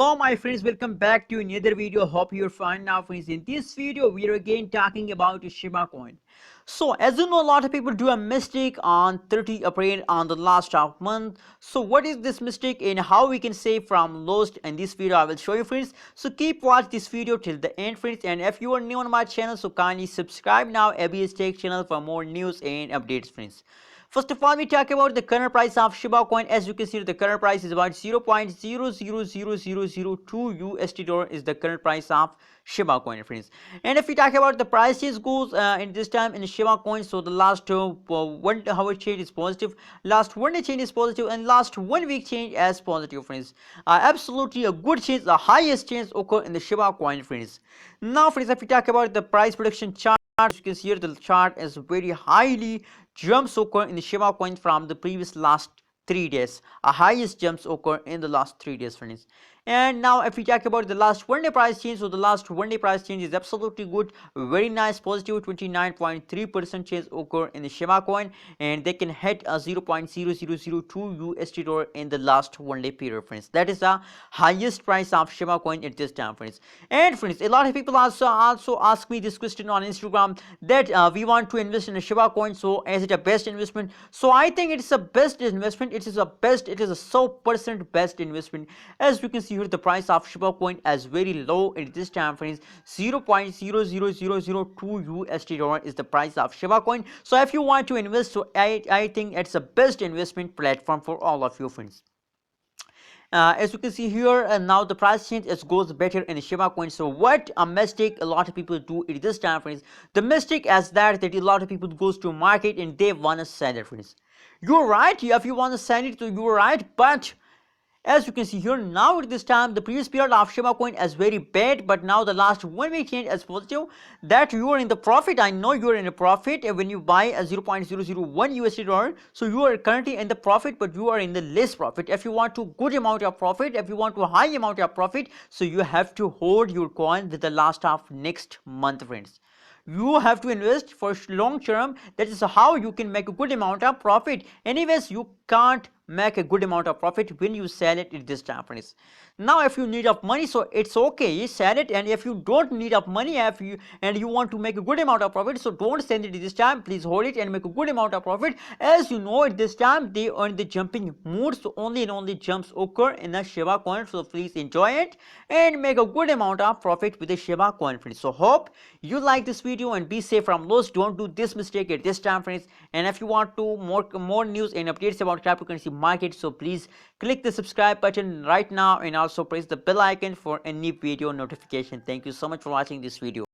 Hello my friends, welcome back to another video. Hope you're fine now friends. In this video we are again talking about Shiba coin. So as you know, a lot of people do a mistake on 30 April on the last of month. So what is this mistake and how we can save from lost? In this video I will show you friends. So keep watch this video till the end friends, and if you are new on my channel, so kindly subscribe now ABS Tech channel for more news and updates friends. First of all, we talk about the current price of Shiba coin. As you can see, the current price is about 0.000002 USD dollar is the current price of Shiba coin, friends. And if we talk about the prices goes in this time in Shiba coin, so the last 1 hour change is positive, last 1 day change is positive, and last 1 week change as positive, friends. Absolutely a good change, the highest change occur in the Shiba coin, friends. Now, friends, if we talk about the price prediction chart, as you can see here, the chart is very highly jumps occur in the Shiba coin from the previous last 3 days. A highest jumps occur in the last 3 days, friends. And now if we talk about the last 1 day price change, so the last 1 day price change is absolutely good, very nice, positive 29.3% change occur in the Shiba coin, and they can hit a 0.0002 USD dollar in the last 1 day period, friends. That is the highest price of Shiba coin at this time, friends. And friends, a lot of people also ask me this question on Instagram that we want to invest in a Shiba coin, so is it a best investment? So I think it's a best investment. It is a 100% best investment. As you can see here, the price of Shiba coin is very low at this time, friends. 0.00002 USD dollar is the price of Shiba coin. So if you want to invest, so I think it's the best investment platform for all of you, friends. As you can see here, now the price change goes better in the Shiba coin. So what a mistake a lot of people do at this time, friends. The mistake is that a lot of people goes to market and they want to sell it, friends. You're right. If you want to sell it, so you're right, but as you can see here, now at this time the previous period of Shiba coin is very bad, but now the last 1 week change is positive, that you are in the profit. I know you are in a profit when you buy a 0.001 USD dollar, so you are currently in the profit, but you are in the less profit. If you want to good amount of profit, if you want to high amount of profit, so you have to hold your coin with the last of next month, friends. You have to invest for long term. That is how you can make a good amount of profit. Anyways, you can't make a good amount of profit when you sell it at this time, friends. Now if you need of money, so it's okay, you sell it. And if you don't need of money, if you want to make a good amount of profit, so don't sell it at this time. Please hold it and make a good amount of profit. As you know, at this time they are in the jumping mood, so only and only jumps occur in the Shiba coin. So please enjoy it and make a good amount of profit with the Shiba coin, friends. So hope you like this video and be safe from loss. Don't do this mistake at this time, friends. And if you want to more news and updates about cryptocurrency market, so please click the subscribe button right now and also press the bell icon for any video notification. Thank you so much for watching this video.